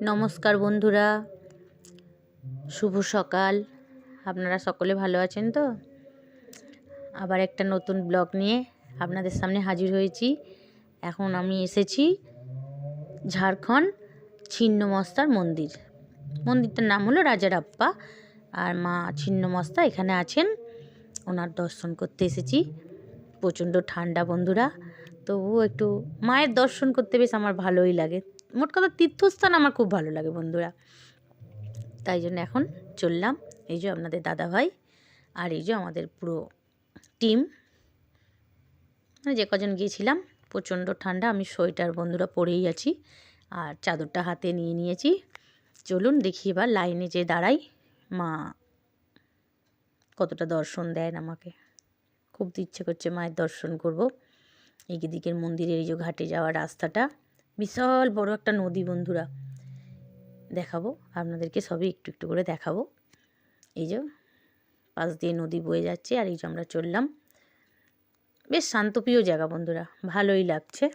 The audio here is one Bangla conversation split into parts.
নমস্কার বন্ধুরা, শুভ সকাল। আপনারা সকলে ভালো আছেন তো? আবার একটা নতুন ব্লগ নিয়ে আপনাদের সামনে হাজির হয়েছি। এখন আমি এসেছি ঝাড়খণ্ড ছিন্নমস্তার মন্দির। মন্দিরটার নাম হলো রাজারাপ্পা, আর মা ছিন্নমস্তা এখানে আছেন। ওনার দর্শন করতে এসেছি। প্রচণ্ড ঠান্ডা বন্ধুরা, তবুও একটু মায়ের দর্শন করতে বেশ আমার ভালোই লাগে। মোট কথা তীর্থস্থান আমার খুব ভালো লাগে বন্ধুরা, তাই জন্য এখন চললাম। এই যে আপনাদের দাদাভাই আর এই যে আমাদের পুরো টিম, মানে যে কজন গিয়েছিলাম। প্রচণ্ড ঠান্ডা, আমি সোয়েটার বন্ধুরা পরেই আছি আর চাদরটা হাতে নিয়ে নিয়েছি। চলুন দেখি এবার লাইনে যে দাঁড়াই, মা কতটা দর্শন দেন আমাকে। খুব ইচ্ছে করছে মায়ের দর্শন করব। এই দিকের মন্দিরের এই যে ঘাটে যাওয়ার রাস্তাটা, বিশাল বড় একটা নদী বন্ধুরা, দেখাবো আপনাদেরকে, সবই একটু একটু করে দেখাবো। এই যে পাশ দিয়ে নদী বয়ে যাচ্ছে, আর এই যে আমরা চললাম। বেশ শান্তপ্রিয় জায়গা বন্ধুরা, ভালোই লাগছে।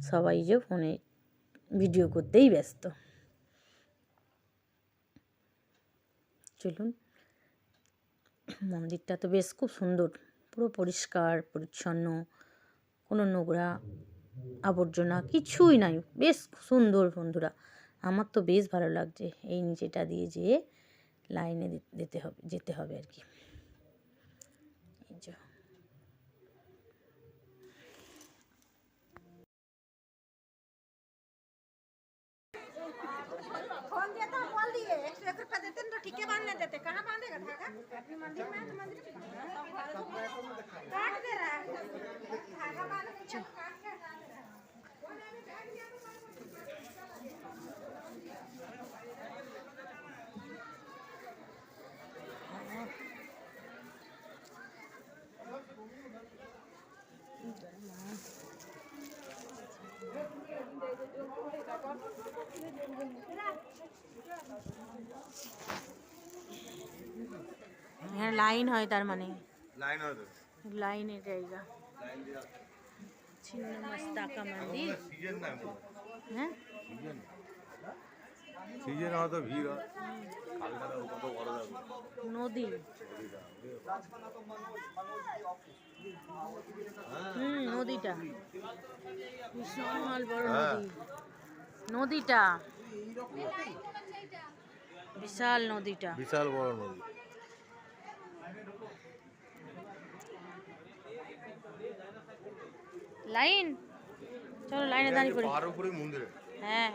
সবাই যে ফোনে ভিডিও করতেই ব্যস্ত। চলুন, মন্দিরটা তো বেশ খুব সুন্দর, পুরো পরিষ্কার পরিচ্ছন্ন, কোনো নোংরা আবর্জনা কিছুই নাই, বেশ সুন্দর বন্ধুরা। আমার তো বেশ ভালো লাগছে। এই নিচেটা দিয়ে যেয়ে লাইনে যেতে হবে আর কি। এই যে फोन देता बोल दिए 101 रुपया देते तो ठीक है बांधने देते, कहाँ बांधेगा धागा अपनी मंदिर में, तो मंदिर काट दे रहा है धागा बांध के काट के डाल रहा है। হ্যাঁ লাইন হয়, তার মানে লাইনের জায়গা। ছিন্নমস্তা কা মন্দির। হ্যাঁ সিজন হয়তো ভিড় হয়, কত বড় নদী, নদীটা বিশাল বড় নদী। নদীটা বিশাল, নদীটা বিশাল বড় নদী। লাইন, চলো লাইনে দাঁড়িয়ে পড়ি। পাহাড়ের উপরে মন্দির। হ্যাঁ।